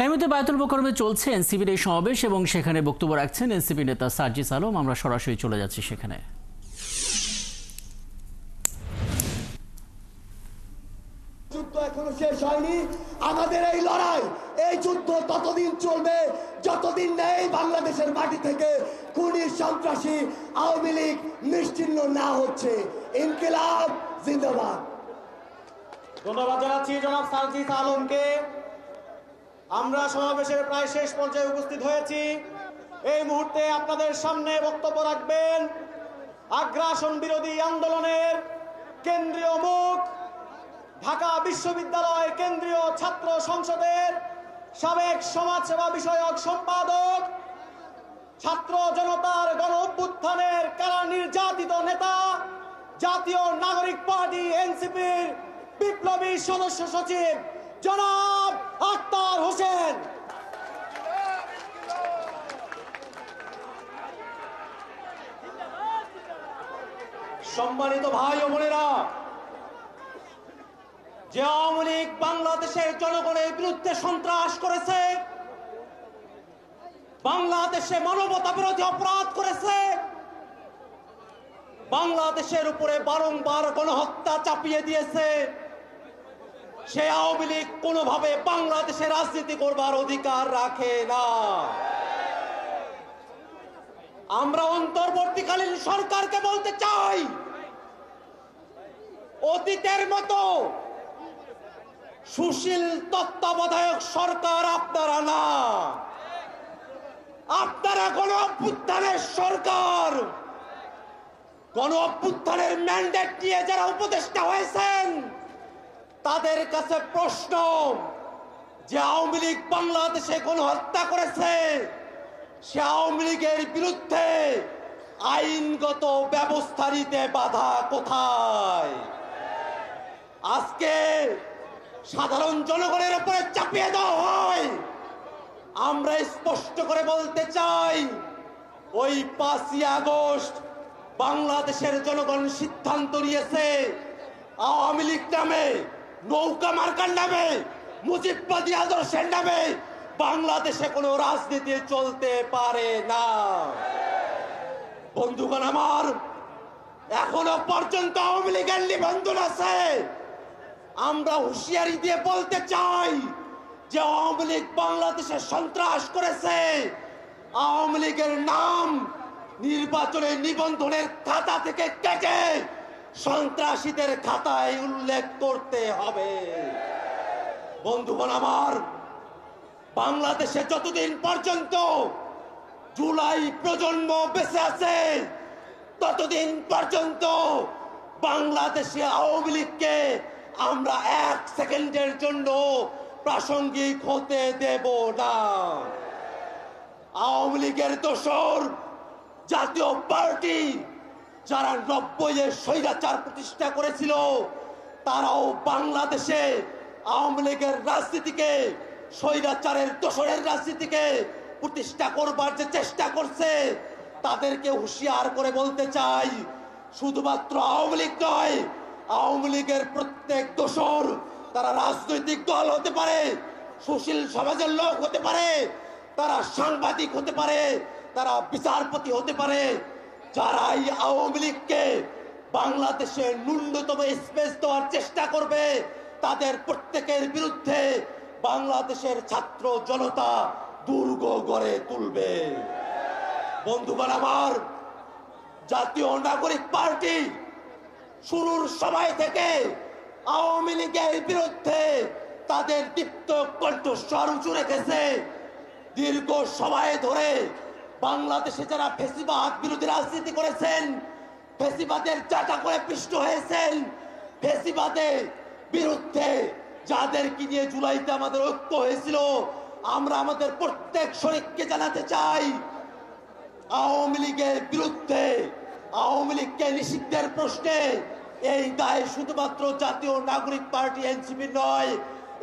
এর মধ্যে বায়তুল মোকাররমে চলছে এনসিপির এই সমাবেশ এবং সেখানে বক্তব্য রাখছেন এনসিপি নেতা সার্জিস আলম। আমরা সরাসরি চলে যাচ্ছি সেখানে। যুদ্ধ এখনো শেষ হয়নি। আমাদের এই লড়াই, এই যুদ্ধ ততদিন চলবে যতদিন না এই বাংলাদেশের মাটি থেকে খুনি সন্ত্রাসী আওয়ামী লীগ নিশ্চিহ্ন না হচ্ছে। ইনকিলাব জিন্দাবাদ। ধন্যবাদ জানাচ্ছি জনাব সার্জিস আলমকে। আমরা সমাবেশের প্রায় শেষ পর্যায়ে উপস্থিত হয়েছি। এই মুহূর্তে আপনাদের সামনে বক্তব্য রাখবেন আগ্রাসন বিরোধী আন্দোলনের কেন্দ্রীয় মুখ, ঢাকা বিশ্ববিদ্যালয় কেন্দ্রীয় ছাত্র সংসদের সাবেক সমাজসেবা বিষয়ক সম্পাদক, ছাত্র জনতার গণ অভ্যুত্থানের কারা নির্যাতিত নেতা, জাতীয় নাগরিক পার্টি এনসিপির বিপ্লবী সদস্য সচিব জনাব আখতার হোসেন। সম্মানিত ভাই ও বোনেরা, যে আওয়ামী লীগ বাংলাদেশের জনগণের বিরুদ্ধে সন্ত্রাস করেছে, বাংলাদেশে মানবতা বিরোধী অপরাধ করেছে, বাংলাদেশের উপরে বারংবার গণহত্যা চাপিয়ে দিয়েছে, সে আওয়ামী লীগ কোনোভাবে বাংলাদেশে রাজনীতি করবার অধিকার রাখে না। আমরা অন্তর্বর্তীকালীন সরকারকে বলতে চাই, অতীতের মতো সুশীল তত্ত্বাবধায়ক সরকার আপনারা না, আপনারা গণ অভ্যুত্থানের সরকার। গণ অভ্যুত্থানের ম্যান্ডেট নিয়ে যারা উপদেষ্টা হয়েছেন তাদের কাছে প্রশ্ন, যে আওয়ামী লীগ বাংলাদেশে গণহত্যা করেছে, সে আওয়ামী লীগের বিরুদ্ধে আইনগত ব্যবস্থা নিতে বাধা কোথায়? আজকে সাধারণ জনগণের উপরে চাপিয়ে দেওয়া হয়। আমরা স্পষ্ট করে বলতে চাই, ওই 5ই আগস্ট বাংলাদেশের জনগণ সিদ্ধান্ত নিয়েছে আওয়ামী লীগ নামে, নৌকা মার্কার নামে, মুজিববাদী আদর্শের নামে বাংলাদেশে কোনো রাজনীতি চলতে পারে না। বন্ধুগণ আমার, এখনো পর্যন্ত আওয়ামী লীগের নিবন্ধন আছে। আমরা হুঁশিয়ারি দিয়ে বলতে চাই যে আওয়ামী লীগ বাংলাদেশে সন্ত্রাস করেছে, আওয়ামী লীগের নাম নির্বাচনের নিবন্ধনের খাতা থেকে কেটে সন্ত্রাসীদের খাতায় উল্লেখ করতে হবে। বন্ধুগণ আমার, বাংলাদেশে যতদিন পর্যন্ত জুলাই প্রজন্ম বেঁচে আছে ততদিন পর্যন্ত বাংলাদেশে আওয়ামী লীগকে আমরা 1 সেকেন্ডের জন্য প্রাসঙ্গিক হতে দেব না। আওয়ামী লীগের দোসর জাতীয় পার্টি যারা 90-এ স্বৈরাচার প্রতিষ্ঠা করেছিল, তারাও বাংলাদেশে আওয়ামী লীগের রাজনীতিকে, স্বৈরাচারের দোসরের রাজনীতিকে প্রতিষ্ঠা করবার যে চেষ্টা করছে, তাদেরকে হুঁশিয়ার করে বলতে চাই, শুধুমাত্র আওয়ামী লীগ নয়, আওয়ামী লীগের প্রত্যেক দোসর তারা রাজনৈতিক দল হতে পারে, সুশীল সমাজের লোক হতে পারে, তারা সাংবাদিক হতে পারে, তারা বিচারপতি হতে পারে, যারাই আওয়ামী লীগকে বাংলাদেশে ন্যূনতম স্পেস দেওয়ার চেষ্টা করবে, তাদের প্রত্যেকের বিরুদ্ধে বাংলাদেশের ছাত্র জনতা দুর্গ গড়ে তুলবে। বন্ধুগণ আমার, জাতীয় নাগরিক পার্টি শুরুর সময় থেকে আওয়ামী লীগের বিরুদ্ধে তাদের দীপ্ত কণ্ঠস্বর উঁচু রেখেছে। দীর্ঘ সময় ধরে বাংলাদেশে যারা ফ্যাসিবাদ বিরোধী রাজনীতি করেছেন, ফ্যাসিবাদের চাটা করে পিষ্ট হয়েছেন, ফ্যাসিবাদের বিরুদ্ধে যাদেরকে নিয়ে জুলাইতে আমাদের ঐক্য হয়েছিল, আমরা আমাদের প্রত্যেক শরীরকে জানাতে চাই, আওয়ামী লীগের বিরুদ্ধে, আওয়ামী লীগকে নিষিদ্ধের প্রশ্নে এই দায় শুধুমাত্র জাতীয় নাগরিক পার্টি এনসিপি নয়,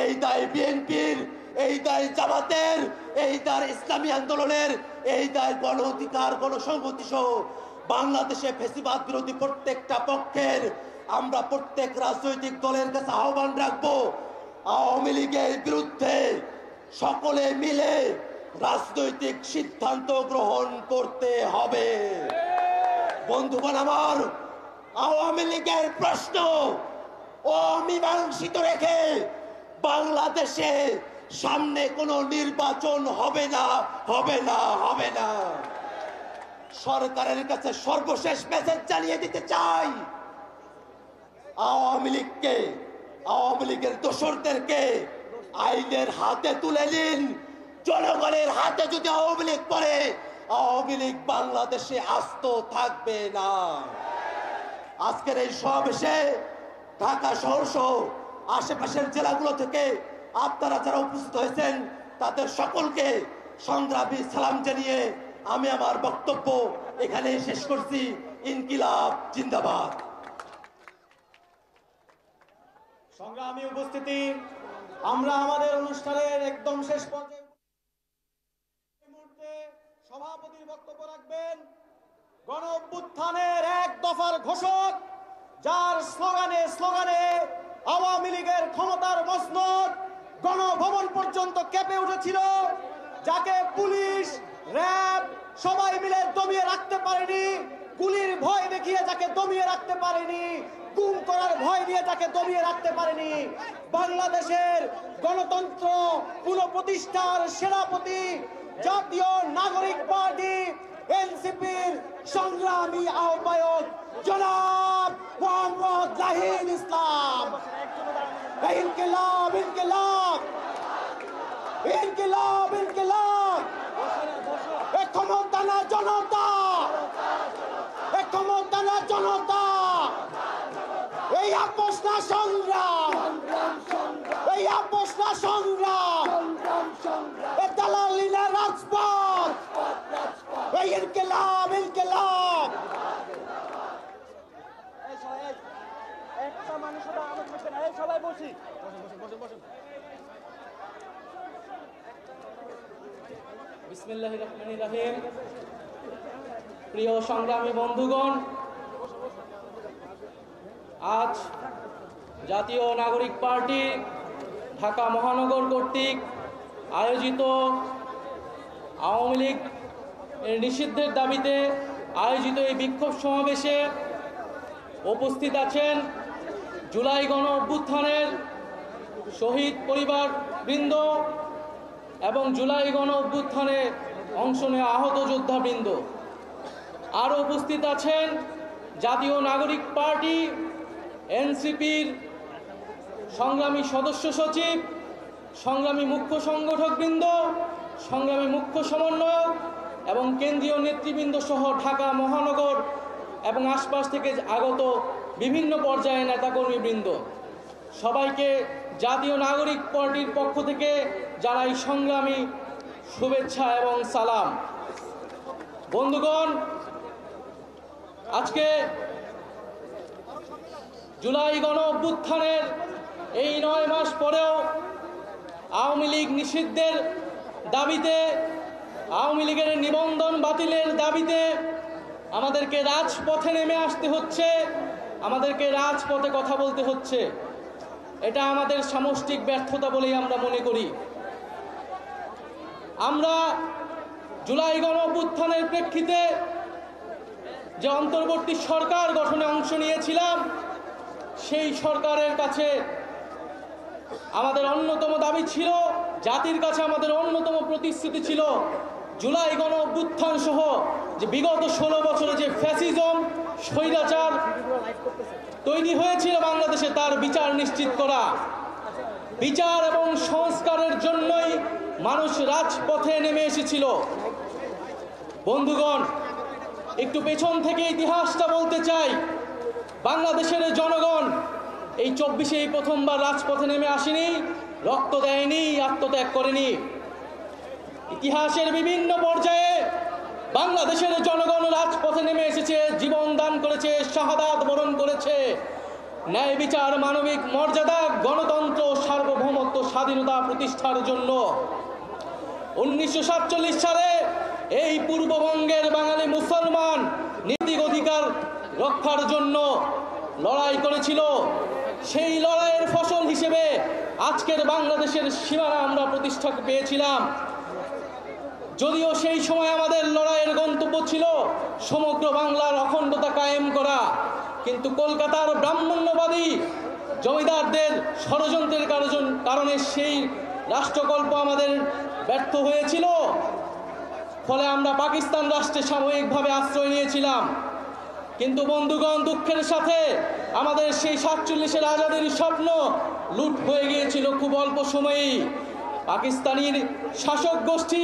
এই দায় বিএনপির, এই দায় জামাতের, এই দায় ইসলামী আন্দোলনের, এই দায় গণ অধিকার গণসংহতি সহ বাংলাদেশে ফ্যাসিবাদ বিরোধী প্রত্যেকটা পক্ষের। আমরা প্রত্যেক রাজনৈতিক দলের কাছে আহ্বান রাখবো, আওয়ামী লীগের বিরুদ্ধে সকলে মিলে রাজনৈতিক সিদ্ধান্ত গ্রহণ করতে হবে। বন্ধুগণ আমার, আওয়ামী লীগের প্রশ্ন অমীমাংসিত রেখে বাংলাদেশে সামনে কোনো নির্বাচন হবে না, হবে না, হবে না। সরকারের কাছে সর্বশেষ মেসেজ জানিয়ে দিতে চাই, আওয়ামী লীগকে, আওয়ামী লীগের দোসরদেরকে আইনের হাতে তুলে নিন। জনগণের হাতে যদি আওয়ামী লীগ পড়ে, আওয়ামী লীগ বাংলাদেশে আস্ত থাকবে না। আজকের এই সমাবেশে ঢাকা শহর সহ আশেপাশের জেলাগুলো থেকে আপনারা যারা উপস্থিত হয়েছেন তাদের সকলকে সংগ্রামী সালাম জানিয়ে আমি আমার বক্তব্য এখানে শেষ করছি। ইনকিলাব জিন্দাবাদ। সংগ্রামী উপস্থিতি, আমরা আমাদের অনুষ্ঠানের একদম শেষ পর্যায়ে এই মুহূর্তে সভাপতির বক্তব্য রাখবেন গণ অভ্যুত্থানের এক দফার ঘোষক, যার স্লোগানে স্লোগানে আওয়ামী লীগের ক্ষমতার মসনদ গণভবন পর্যন্ত কেঁপে উঠেছিল, যাকে পুলিশ, র্যাব সবাই মিলে দমিয়ে রাখতে পারেনি, গুলির ভয় দেখিয়ে যাকে দমিয়ে রাখতে পারেনি, গুম করার ভয় দিয়ে যাকে দমিয়ে রাখতে পারেনি, বাংলাদেশের গণতন্ত্র পুনঃপ্রতিষ্ঠার সেনাপতি জাতীয় নাগরিক পার্টি এনসিপির সংগ্রামী আহ্বায়ক জনাব মোহাম্মদ জাহিদ ইসলাম। ইনকিলাব, ইনকিলাব, ইনকিলাব, ইনকিলাব। ক্ষমতা না জনতা, ক্ষমতা না জনতা। এই আপোষ না সংগ্রাম, এই আপোষ না সংগ্রাম, এই দালালি না রাজপথ, এই ইনকিলাব, ইনকিলাব। একটা মানুষের সবাই বসি। বিসমিল্লাহির রহমানির রহিম। প্রিয় সংগ্রামী বন্ধুগণ, আজ জাতীয় নাগরিক পার্টি ঢাকা মহানগর কর্তৃক আয়োজিত আওয়ামী লীগ নিষিদ্ধের দাবিতে আয়োজিত এই বিক্ষোভ সমাবেশে উপস্থিত আছেন জুলাই গণ অভ্যুত্থানের শহীদ পরিবারবৃন্দ এবং জুলাই গণ অভ্যুত্থানে অংশ নেওয়া আহত যোদ্ধাবৃন্দ। আরও উপস্থিত আছেন জাতীয় নাগরিক পার্টি এনসিপির সংগ্রামী সদস্য সচিব, সংগ্রামী মুখ্য সংগঠকবৃন্দ, সংগ্রামী মুখ্য সমন্বয়ক এবং কেন্দ্রীয় নেতৃবৃন্দ সহ ঢাকা মহানগর এবং আশপাশ থেকে আগত বিভিন্ন পর্যায়ের নেতাকর্মীবৃন্দ। সবাইকে জাতীয় নাগরিক পার্টির পক্ষ থেকে জানাই সংগ্রামী শুভেচ্ছা এবং সালাম। বন্ধুগণ, আজকে জুলাই গণ অভ্যুত্থানের এই 9 মাস পরেও আওয়ামী লীগ নিষিদ্ধের দাবিতে, আওয়ামী লীগের নিবন্ধন বাতিলের দাবিতে আমাদেরকে রাজপথে নেমে আসতে হচ্ছে, আমাদেরকে রাজপথে কথা বলতে হচ্ছে। এটা আমাদের সামষ্টিক ব্যর্থতা বলেই আমরা মনে করি। আমরা জুলাই গণ অভ্যুত্থানের প্রেক্ষিতে যে অন্তর্বর্তী সরকার গঠনে অংশ নিয়েছিলাম, সেই সরকারের কাছে আমাদের অন্যতম দাবি ছিল, জাতির কাছে আমাদের অন্যতম প্রতিশ্রুতি ছিল, জুলাই গণ অভ্যুত্থান সহ যে বিগত 16 বছরে যে ফ্যাসিজম, স্বৈরাচার তৈরি হয়েছিল বাংলাদেশে, তার বিচার নিশ্চিত করা। বিচার এবং সংস্কারের জন্যই মানুষ রাজপথে নেমে এসেছিল। বন্ধুগণ, একটু পেছন থেকে ইতিহাসটা বলতে চাই। বাংলাদেশের জনগণ এই 24-এই প্রথমবার রাজপথে নেমে আসেনি, রক্ত দেয়নি, আত্মত্যাগ করেনি। ইতিহাসের বিভিন্ন পর্যায়ে বাংলাদেশের জনগণ রাজপথে নেমে এসেছে, জীবন দান করেছে, শাহাদাত বরণ করেছে ন্যায় বিচার, মানবিক মর্যাদা, গণতন্ত্র, সার্বভৌমত্ব, স্বাধীনতা প্রতিষ্ঠার জন্য। 1947 সালে এই পূর্ববঙ্গের বাঙালি মুসলমান নৈতিক অধিকার রক্ষার জন্য লড়াই করেছিল। সেই লড়াইয়ের ফসল হিসেবে আজকের বাংলাদেশের সীমানা আমরা প্রতিষ্ঠা পেয়েছিলাম। যদিও সেই সময় আমাদের লড়াইয়ের গন্তব্য ছিল সমগ্র বাংলার অখণ্ডতা কায়েম করা, কিন্তু কলকাতার ব্রাহ্মণ্যবাদী জমিদারদের ষড়যন্ত্রের কারণে সেই রাষ্ট্রকল্প আমাদের ব্যর্থ হয়েছিল। ফলে আমরা পাকিস্তান রাষ্ট্রে সাময়িকভাবে আশ্রয় নিয়েছিলাম। কিন্তু বন্ধুগণ, দুঃখের সাথে আমাদের সেই 47-এর আজাদির স্বপ্ন লুট হয়ে গিয়েছিল খুব অল্প সময়েই। পাকিস্তানির শাসক গোষ্ঠী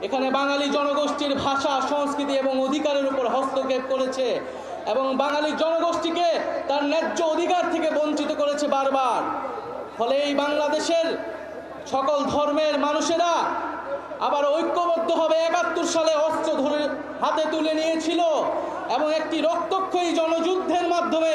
এখানে বাঙালি জনগোষ্ঠীর ভাষা, সংস্কৃতি এবং অধিকারের উপর হস্তক্ষেপ করেছে এবং বাঙালি জনগোষ্ঠীকে তার ন্যায্য অধিকার থেকে বঞ্চিত করেছে বারবার। ফলে এই বাংলাদেশের সকল ধর্মের মানুষেরা আবার ঐক্যবদ্ধভাবে 71 সালে অস্ত্র ধরে হাতে তুলে নিয়েছিল এবং একটি রক্তক্ষয়ী জনযুদ্ধের মাধ্যমে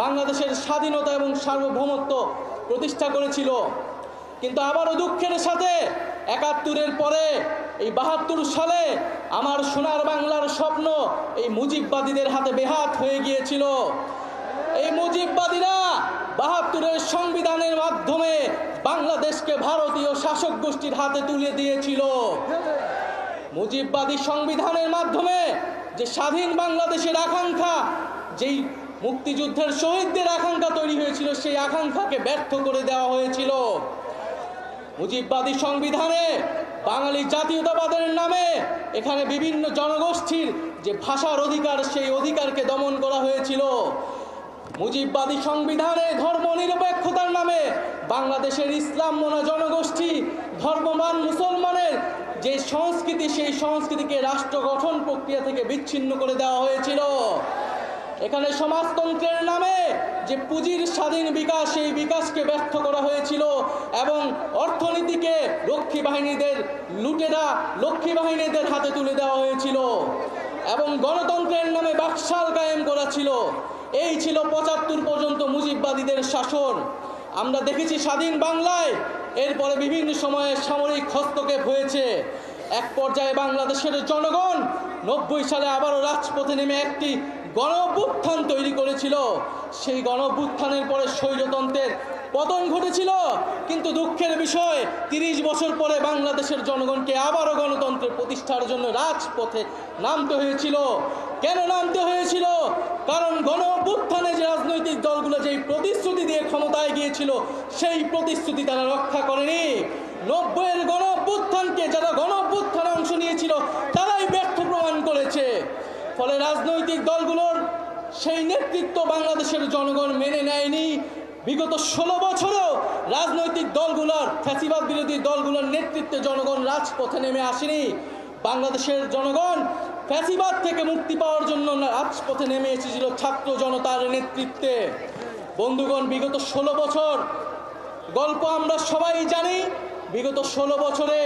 বাংলাদেশের স্বাধীনতা এবং সার্বভৌমত্ব প্রতিষ্ঠা করেছিল। কিন্তু আবারও দুঃখের সাথে 71-এর পরে এই 72 সালে আমার সোনার বাংলার স্বপ্ন এই মুজিববাদীদের হাতে বেহাত হয়ে গিয়েছিল। এই মুজিববাদীরা 72-এর সংবিধানের মাধ্যমে বাংলাদেশকে ভারতীয় শাসক গোষ্ঠীর হাতে তুলে দিয়েছিল। মুজিববাদী সংবিধানের মাধ্যমে যে স্বাধীন বাংলাদেশের আকাঙ্ক্ষা, যেই মুক্তিযুদ্ধের শহীদদের আকাঙ্ক্ষা তৈরি হয়েছিল, সেই আকাঙ্ক্ষাকে ব্যর্থ করে দেওয়া হয়েছিল। মুজিববাদী সংবিধানে বাঙালি জাতীয়তাবাদের নামে এখানে বিভিন্ন জনগোষ্ঠীর যে ভাষার অধিকার, সেই অধিকারকে দমন করা হয়েছিল। মুজিববাদী সংবিধানে ধর্মনিরপেক্ষতার নামে বাংলাদেশের ইসলাম মনা জনগোষ্ঠী, ধর্মমান মুসলমানের যে সংস্কৃতি, সেই সংস্কৃতিকে রাষ্ট্র গঠন প্রক্রিয়া থেকে বিচ্ছিন্ন করে দেওয়া হয়েছিল। এখানে সমাজতন্ত্রের নামে যে পুঁজির স্বাধীন বিকাশ, সেই বিকাশকে ব্যর্থ করা হয়েছিল এবং অর্থনীতিকে লক্ষ্মী বাহিনীদের হাতে তুলে দেওয়া হয়েছিল এবং গণতন্ত্রের নামে বাকশাল কায়েম করা ছিল। এই ছিল 75 পর্যন্ত মুজিববাদীদের শাসন। আমরা দেখেছি স্বাধীন বাংলায় এরপরে বিভিন্ন সময়ে সামরিক হস্তক্ষেপ হয়েছে। এক পর্যায়ে বাংলাদেশের জনগণ 90 সালে আবারও রাজপথে নেমে একটি গণ-অভ্যুত্থান তৈরি করেছিল। সেই গণ-অভ্যুত্থানের পরে স্বৈরতন্ত্রের পতন ঘটেছিল। কিন্তু দুঃখের বিষয়, 30 বছর পরে বাংলাদেশের জনগণকে আবারও গণতন্ত্রের প্রতিষ্ঠার জন্য রাজপথে নামতে হয়েছিল। কেন নামতে হয়েছিল? কারণ গণ-অভ্যুত্থানে যে রাজনৈতিক দলগুলো যেই প্রতিশ্রুতি দিয়ে ক্ষমতায় গিয়েছিল, সেই প্রতিশ্রুতি তারা রক্ষা করেনি। 90-এর গণ-অভ্যুত্থানকে যারা গণ-অভ্যুত্থানে অংশ নিয়েছিল, তারাই ব্যর্থ প্রমাণ করেছে। ফলে রাজনৈতিক দলগুলোর সেই নেতৃত্ব বাংলাদেশের জনগণ মেনে নেয়নি। বিগত 16 বছরেও রাজনৈতিক দলগুলোর, ফ্যাসিবাদ বিরোধী দলগুলোর নেতৃত্বে জনগণ রাজপথে নেমে আসেনি। বাংলাদেশের জনগণ ফ্যাসিবাদ থেকে মুক্তি পাওয়ার জন্য রাজপথে নেমে এসেছিল ছাত্র জনতার নেতৃত্বে। বন্ধুগণ, বিগত 16 বছর গল্প আমরা সবাই জানি। বিগত 16 বছরে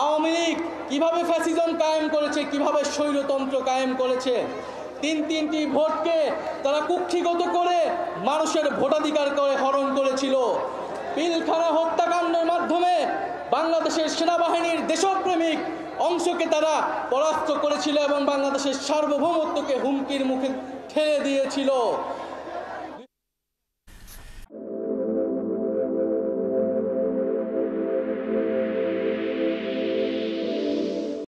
আওয়ামী লীগ কিভাবে ফ্যাসিজম কায়েম করেছে, কিভাবে স্বৈরতন্ত্র কায়েম করেছে। তিনটি ভোটকে তারা কুক্ষিগত করে মানুষের ভোটাধিকার করে হরণ করেছিল। পিলখানা হত্যাকাণ্ডের মাধ্যমে বাংলাদেশের সেনাবাহিনীর দেশপ্রেমিক অংশকে তারা পরাস্ত করেছিল এবং বাংলাদেশের সার্বভৌমত্বকে হুমকির মুখে ঠেলে দিয়েছিল।